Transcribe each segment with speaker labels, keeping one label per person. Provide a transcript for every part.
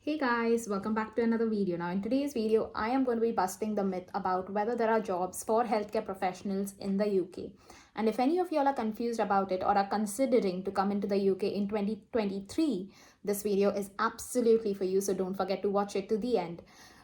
Speaker 1: Hey guys, welcome back to another video. Now in today's video, I am going to be busting the myth about whether there are jobs for healthcare professionals in the UK. And if any of y'all are confused about it or are considering to come into the UK in 2023, this video is absolutely for you, so don't forget to watch it to the end.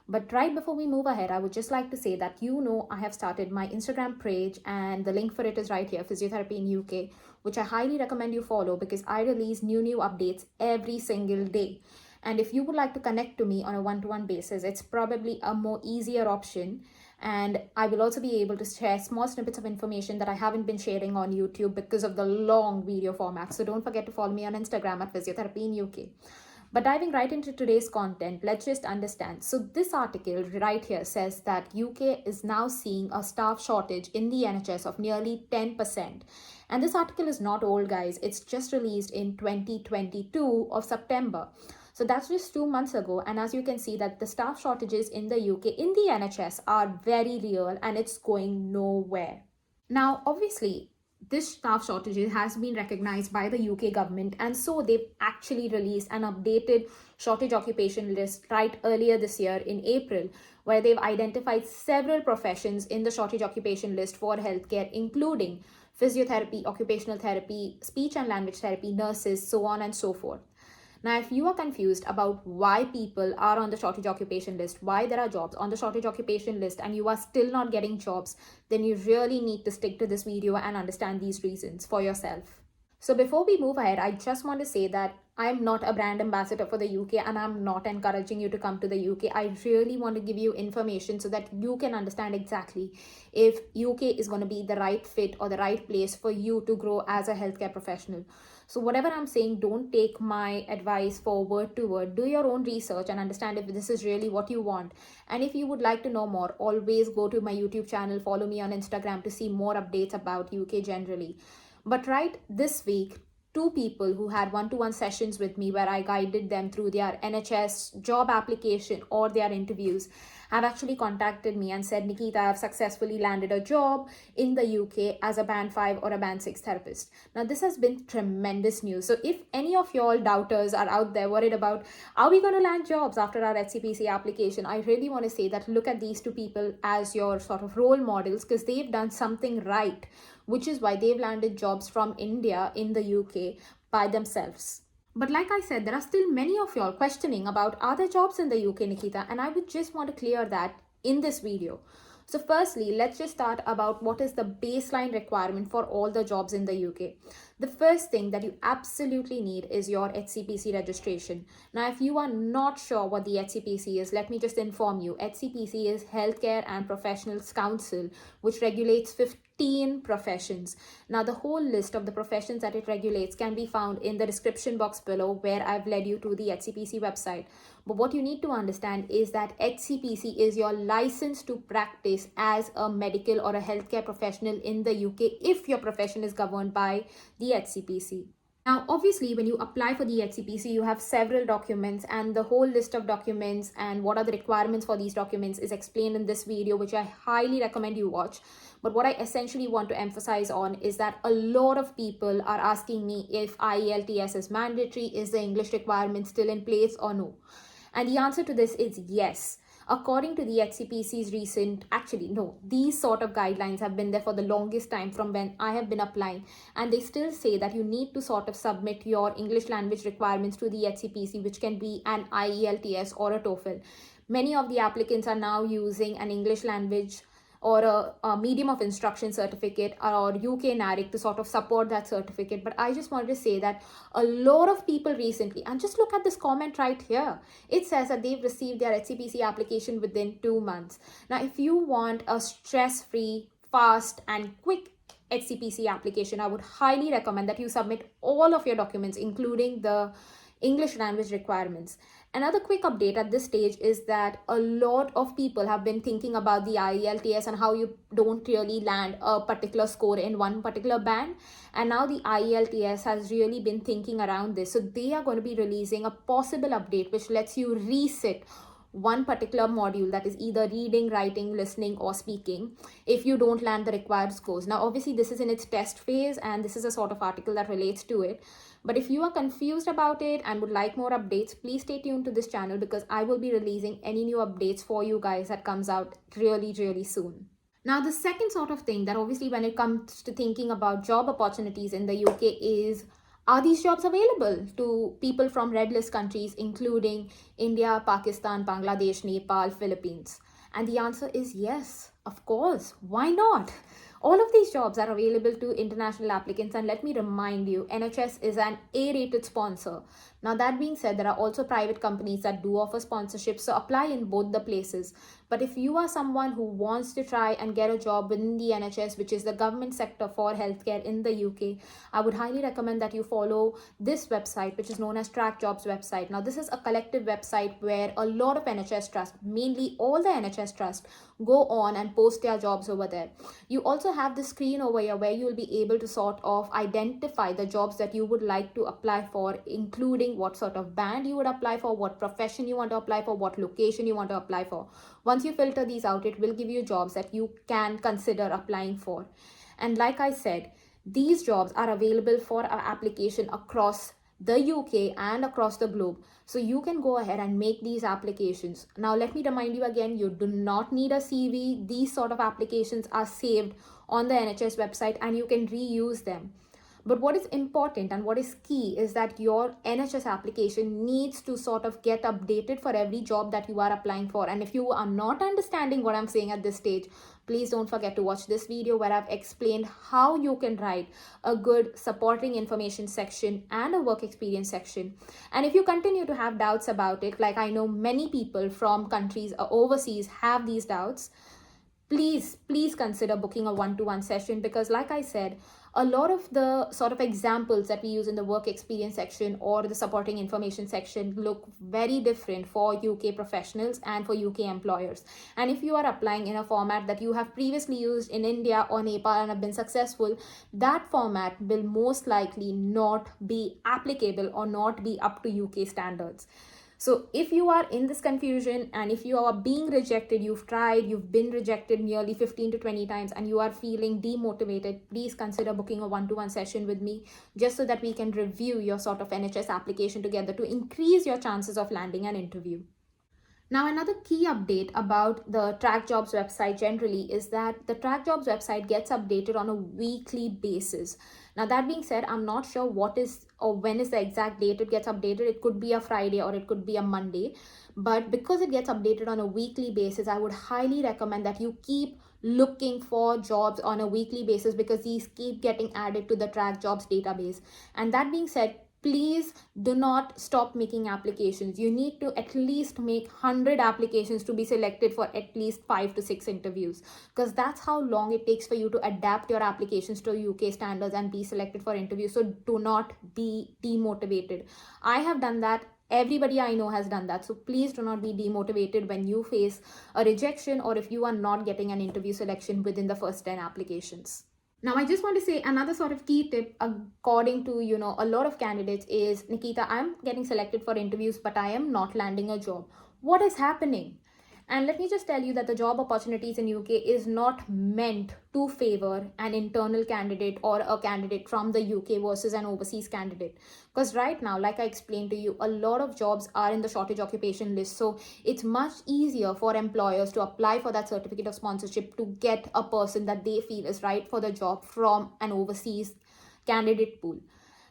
Speaker 1: But right before we move ahead, I would just like to say that I have started my Instagram page and the link for it is right here, Physiotherapy in UK, which I highly recommend you follow because I release new updates every single day. And if you would like to connect to me on a one-to-one basis, it's probably a more easier option. And I will also be able to share small snippets of information that I haven't been sharing on YouTube because of the long video format. So don't forget to follow me on Instagram at Physiotherapy in UK. But diving right into today's content, let's just understand. So this article right here says that UK is now seeing a staff shortage in the NHS of nearly 10%. And this article is not old, guys. It's just released in 2022 of September. So that's just 2 months ago. And as you can see that the staff shortages in the UK, in the NHS are very real and it's going nowhere. Now, obviously, this staff shortage has been recognized by the UK government, and so they've actually released an updated shortage occupation list right earlier this year in April, where they've identified several professions in the shortage occupation list for healthcare, including physiotherapy, occupational therapy, speech and language therapy, nurses, so on and so forth. Now, if you are confused about why people are on the shortage occupation list, why there are jobs on the shortage occupation list, and you are still not getting jobs, then you really need to stick to this video and understand these reasons for yourself. So before we move ahead, I just want to say that I'm not a brand ambassador for the UK and I'm not encouraging you to come to the UK. I really want to give you information so that you can understand exactly if UK is going to be the right fit or the right place for you to grow as a healthcare professional. So whatever I'm saying, don't take my advice for word to word. Do your own research and understand if this is really what you want. And if you would like to know more, always go to my YouTube channel, follow me on Instagram to see more updates about UK generally. But right this week, two people who had one-to-one sessions with me where I guided them through their NHS job application or their interviews have actually contacted me and said, Nikita, I have successfully landed a job in the UK as a band 5 or a band 6 therapist. Now, this has been tremendous news. So if any of y'all doubters are out there worried about, are we going to land jobs after our HCPC application? I really want to say that look at these two people as your sort of role models because they've done something right, which is why they've landed jobs from India in the UK by themselves. But like I said, there are still many of y'all questioning about are there jobs in the UK, Nikita? And I would just want to clear that in this video. So firstly, let's just start about what is the baseline requirement for all the jobs in the UK. The first thing that you absolutely need is your HCPC registration. Now, if you are not sure what the HCPC is, let me just inform you. HCPC is Healthcare and Professionals Council, which regulates 15 professions. Now, the whole list of the professions that it regulates can be found in the description box below, where I've led you to the HCPC website. But what you need to understand is that HCPC is your license to practice as a medical or a healthcare professional in the UK if your profession is governed by the HCPC. Now, obviously, when you apply for the HCPC, you have several documents, and the whole list of documents and what are the requirements for these documents is explained in this video, which I highly recommend you watch. But what I essentially want to emphasize on is that a lot of people are asking me if IELTS is mandatory, is the English requirement still in place or no? And the answer to this is yes. According to the HCPC's these sort of guidelines have been there for the longest time from when I have been applying, and they still say that you need to sort of submit your English language requirements to the HCPC, which can be an IELTS or a TOEFL. Many of the applicants are now using an English language or a medium of instruction certificate or UK NARIC to sort of support that certificate. But I just wanted to say that a lot of people recently, and just look at this comment right here, it says that they've received their HCPC application within 2 months. Now, if you want a stress-free, fast and quick HCPC application, I would highly recommend that you submit all of your documents, including the English language requirements. Another quick update at this stage is that a lot of people have been thinking about the IELTS and how you don't really land a particular score in one particular band. And now the IELTS has really been thinking around this. So they are going to be releasing a possible update which lets you resit one particular module, that is either reading, writing, listening, or speaking, if you don't land the required scores. Now, obviously, this is in its test phase, and this is a sort of article that relates to it. But if you are confused about it and would like more updates, please stay tuned to this channel, because I will be releasing any new updates for you guys that comes out really, really soon. Now, the second sort of thing that obviously when it comes to thinking about job opportunities in the UK is, are these jobs available to people from red list countries, including India, Pakistan, Bangladesh, Nepal, Philippines? And the answer is yes, of course. Why not? All of these jobs are available to international applicants, and let me remind you, NHS is an A-rated sponsor. Now, that being said, there are also private companies that do offer sponsorship, so apply in both the places. But if you are someone who wants to try and get a job within the NHS, which is the government sector for healthcare in the UK, I would highly recommend that you follow this website, which is known as Track Jobs website. Now, this is a collective website where a lot of NHS trusts, mainly all the NHS trusts, go on and post their jobs over there. You also have the screen over here where you will be able to sort of identify the jobs that you would like to apply for, including what sort of band you would apply for, what profession you want to apply for, what location you want to apply for. Once you filter these out, it will give you jobs that you can consider applying for. And like I said, these jobs are available for application across the UK and across the globe. So you can go ahead and make these applications. Now, let me remind you again, you do not need a CV. These sort of applications are saved on the NHS website and you can reuse them. But what is important and what is key is that your NHS application needs to sort of get updated for every job that you are applying for. And if you are not understanding what I'm saying at this stage, please don't forget to watch this video where I've explained how you can write a good supporting information section and a work experience section. And if you continue to have doubts about it, like I know many people from countries overseas have these doubts, please consider booking a one-to-one session, because like I said, a lot of the sort of examples that we use in the work experience section or the supporting information section look very different for UK professionals and for UK employers. And if you are applying in a format that you have previously used in India or Nepal and have been successful, that format will most likely not be applicable or not be up to UK standards. So if you are in this confusion and if you are being rejected, you've been rejected nearly 15 to 20 times and you are feeling demotivated, please consider booking a one-to-one session with me, just so that we can review your sort of NHS application together to increase your chances of landing an interview. Now, another key update about the Track Jobs website generally is that the Track Jobs website gets updated on a weekly basis. Now, that being said, I'm not sure what is or when is the exact date it gets updated. It could be a Friday or it could be a Monday. But because it gets updated on a weekly basis, I would highly recommend that you keep looking for jobs on a weekly basis, because these keep getting added to the Track Jobs database. And that being said, please do not stop making applications. You need to at least make 100 applications to be selected for at least 5 to 6 interviews, because that's how long it takes for you to adapt your applications to UK standards and be selected for interviews. So do not be demotivated. I have done that. Everybody I know has done that. So please do not be demotivated when you face a rejection or if you are not getting an interview selection within the first 10 applications. Now, I just want to say another sort of key tip, according to, a lot of candidates is, Nikita, I'm getting selected for interviews, but I am not landing a job. What is happening? And let me just tell you that the job opportunities in UK is not meant to favor an internal candidate or a candidate from the UK versus an overseas candidate. Because right now, like I explained to you, a lot of jobs are in the shortage occupation list. So it's much easier for employers to apply for that certificate of sponsorship to get a person that they feel is right for the job from an overseas candidate pool.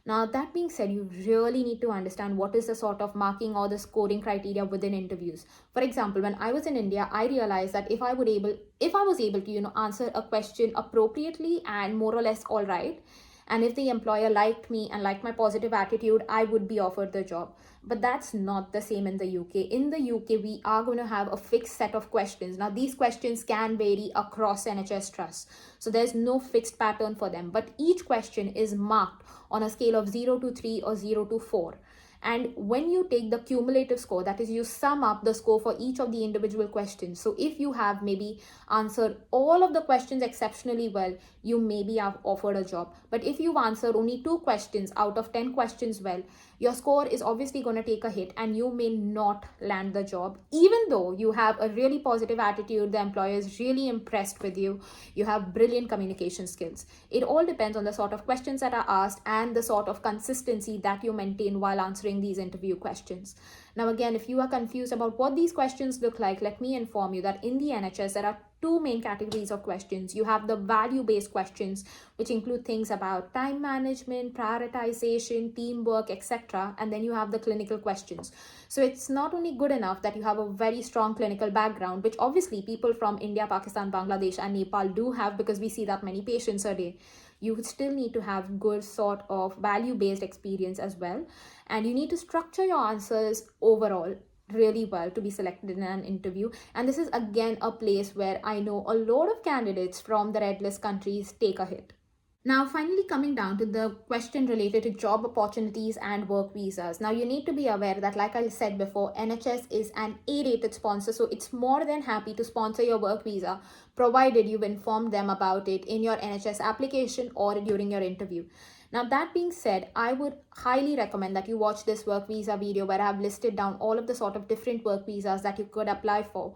Speaker 1: Now, that being said, you really need to understand what is the sort of marking or the scoring criteria within interviews. For example, when I was in India, I realized that if I was able to, answer a question appropriately and more or less all right, and if the employer liked me and liked my positive attitude, I would be offered the job. But that's not the same in the UK. In the UK, we are going to have a fixed set of questions. Now, these questions can vary across NHS trusts. So there's no fixed pattern for them. But each question is marked on a scale of 0 to 3 or 0 to 4. And when you take the cumulative score, that is, you sum up the score for each of the individual questions. So if you have maybe answered all of the questions exceptionally well, you maybe have offered a job. But if you've answered only 2 questions out of 10 questions well, your score is obviously going to take a hit and you may not land the job, even though you have a really positive attitude, the employer is really impressed with you, you have brilliant communication skills. It all depends on the sort of questions that are asked and the sort of consistency that you maintain while answering these interview questions. Now, again, if you are confused about what these questions look like, let me inform you that in the NHS, there are two main categories of questions. You have the value-based questions, which include things about time management, prioritization, teamwork, etc. And then you have the clinical questions. So it's not only good enough that you have a very strong clinical background, which obviously people from India, Pakistan, Bangladesh, and Nepal do have because we see that many patients a day. You still need to have good sort of value-based experience as well. And you need to structure your answers overall really well to be selected in an interview. And this is again a place where I know a lot of candidates from the red list countries take a hit. Now, finally, coming down to the question related to job opportunities and work visas. Now, you need to be aware that, like I said before, NHS is an A-rated sponsor, so it's more than happy to sponsor your work visa, provided you've informed them about it in your NHS application or during your interview. Now, that being said, I would highly recommend that you watch this work visa video where I've listed down all of the sort of different work visas that you could apply for.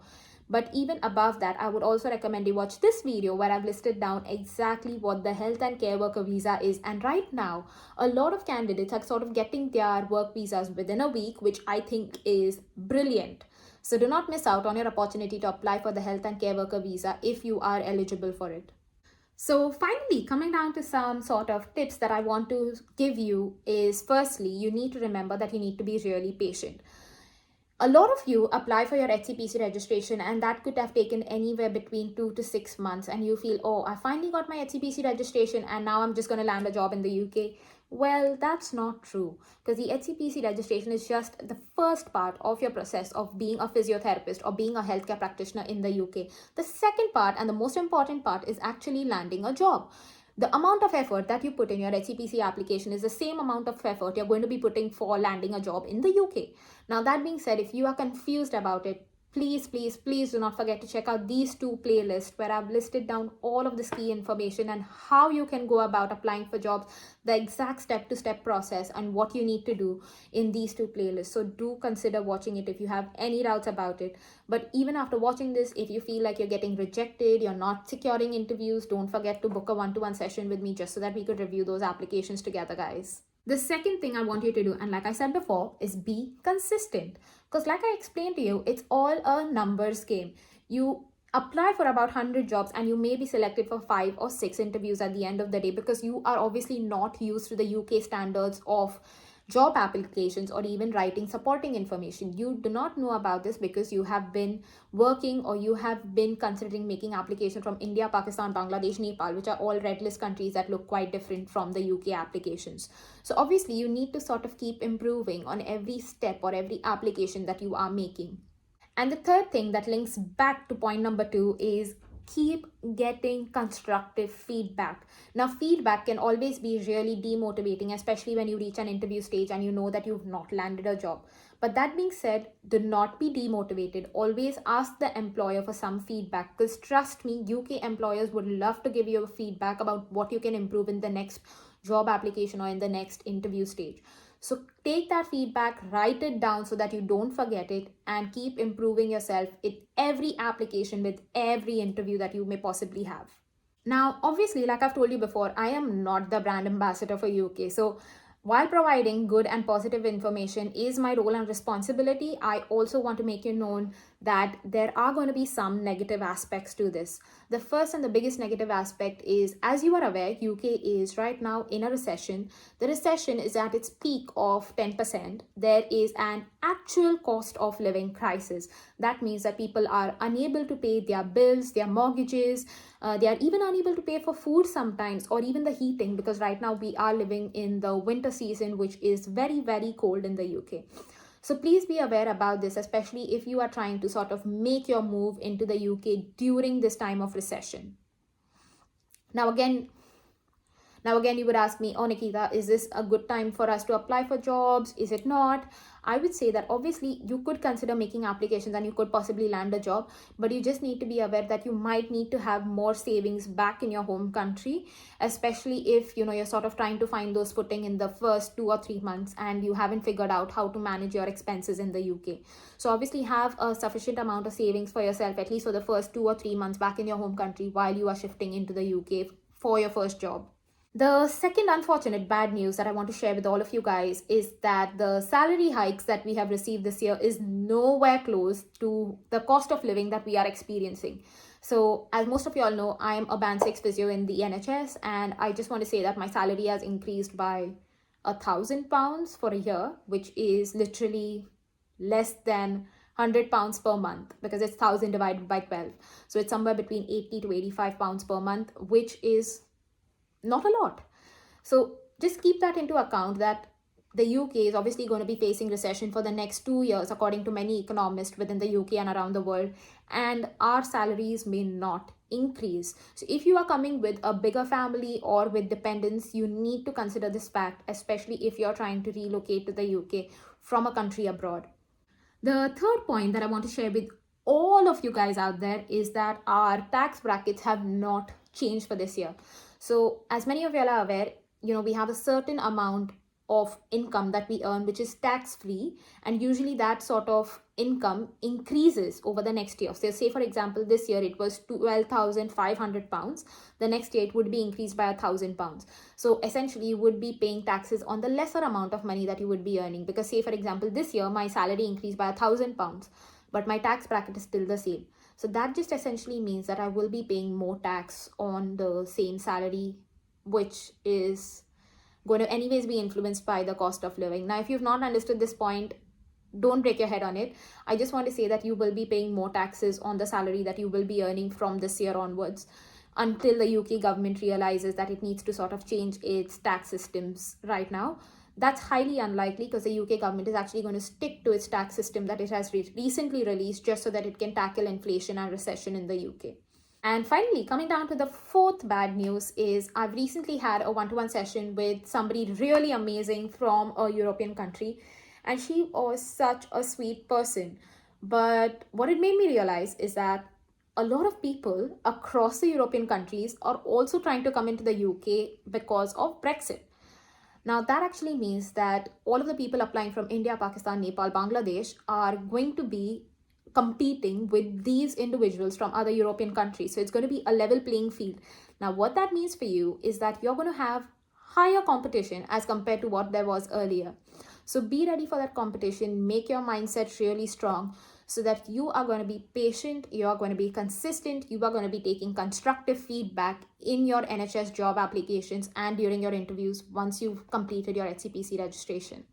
Speaker 1: But even above that, I would also recommend you watch this video where I've listed down exactly what the health and care worker visa is. And right now, a lot of candidates are sort of getting their work visas within a week, which I think is brilliant. So do not miss out on your opportunity to apply for the health and care worker visa if you are eligible for it. So finally, coming down to some sort of tips that I want to give you is, firstly, you need to remember that you need to be really patient. A lot of you apply for your HCPC registration and that could have taken anywhere between 2 to 6 months, and you feel, oh, I finally got my HCPC registration and now I'm just going to land a job in the UK. Well, that's not true, because the HCPC registration is just the first part of your process of being a physiotherapist or being a healthcare practitioner in the UK. The second part and the most important part is actually landing a job. The amount of effort that you put in your HCPC application is the same amount of effort you're going to be putting for landing a job in the UK. Now, that being said, if you are confused about it, please do not forget to check out these two playlists where I've listed down all of this key information and how you can go about applying for jobs, the exact step-to-step process and what you need to do in these two playlists. So do consider watching it if you have any doubts about it. But even after watching this, if you feel like you're getting rejected, you're not securing interviews, don't forget to book a one-to-one session with me just so that we could review those applications together, guys. The second thing I want you to do, and like I said before, is be consistent. Because like I explained to you, it's all a numbers game. You apply for about 100 jobs and you may be selected for 5 or 6 interviews at the end of the day, because you are obviously not used to the UK standards of job applications or even writing supporting information. You do not know about this because you have been working or you have been considering making application from India, Pakistan, Bangladesh, Nepal, which are all red list countries that look quite different from the UK applications. So obviously you need to sort of keep improving on every step or every application that you are making. And the third thing that links back to point number 2 is keep getting constructive feedback. Now, feedback can always be really demotivating, especially when you reach an interview stage and you know that you've not landed a job. But that being said, do not be demotivated. Always ask the employer for some feedback, because trust me, UK employers would love to give you feedback about what you can improve in the next job application or in the next interview stage. So take that feedback, write it down so that you don't forget it, and keep improving yourself in every application with every interview that you may possibly have. Now, obviously, like I've told you before, I am not the brand ambassador for UK. So while providing good and positive information is my role and responsibility, I also want to make you known that there are going to be some negative aspects to this. The first and the biggest negative aspect is, as you are aware, UK is right now in a recession. The recession is at its peak of 10%. There is an actual cost of living crisis. That means that people are unable to pay their bills, their mortgages. They are even unable to pay for food sometimes, or even the heating, because right now we are living in the winter season, which is very, very cold in the UK. So please be aware about this, especially if you are trying to sort of make your move into the UK during this time of recession. Now again, you would ask me, oh Nikita, is this a good time for us to apply for jobs? Is it not? I would say that obviously you could consider making applications and you could possibly land a job, but you just need to be aware that you might need to have more savings back in your home country, especially if you're sort of trying to find those footing in the first 2 or 3 months and you haven't figured out how to manage your expenses in the UK. So obviously have a sufficient amount of savings for yourself, at least for the first 2 or 3 months back in your home country while you are shifting into the UK for your first job. The second unfortunate bad news that I want to share with all of you guys is that the salary hikes that we have received this year is nowhere close to the cost of living that we are experiencing. So, as most of you all know, I am a band 6 physio in the NHS, and I just want to say that my salary has increased by £1,000 for a year, which is literally less than £100 per month, because it's 1,000 divided by 12. So, it's somewhere between £80 to £85 per month, which is not a lot. So just keep that into account, that the UK is obviously going to be facing recession for the next 2 years, according to many economists within the UK and around the world, and our salaries may not increase. So if you are coming with a bigger family or with dependents, you need to consider this fact, especially if you're trying to relocate to the UK from a country abroad. The third point that I want to share with all of you guys out there is that our tax brackets have not changed for this year. So, as many of you are aware, we have a certain amount of income that we earn which is tax free, and usually that sort of income increases over the next year. So say for example, this year it was £12,500, the next year it would be increased by £1,000. So essentially you would be paying taxes on the lesser amount of money that you would be earning, because say for example, this year my salary increased by £1,000, but my tax bracket is still the same. So that just essentially means that I will be paying more tax on the same salary, which is going to anyways be influenced by the cost of living. Now, if you've not understood this point, don't break your head on it. I just want to say that you will be paying more taxes on the salary that you will be earning from this year onwards, until the UK government realizes that it needs to sort of change its tax systems right now. That's highly unlikely, because the UK government is actually going to stick to its tax system that it has recently released, just so that it can tackle inflation and recession in the UK. And finally, coming down to the fourth bad news is I've recently had a one-to-one session with somebody really amazing from a European country, and she was such a sweet person. But what it made me realize is that a lot of people across the European countries are also trying to come into the UK because of Brexit. Now, that actually means that all of the people applying from India, Pakistan, Nepal, Bangladesh are going to be competing with these individuals from other European countries. So it's going to be a level playing field. Now, what that means for you is that you're going to have higher competition as compared to what there was earlier. So be ready for that competition. Make your mindset really strong, so that you are going to be patient, you are going to be consistent, you are going to be taking constructive feedback in your NHS job applications and during your interviews once you've completed your HCPC registration.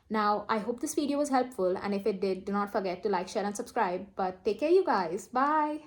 Speaker 1: Now, I hope this video was helpful, and if it did, do not forget to like, share, and subscribe. But take care, you guys. Bye.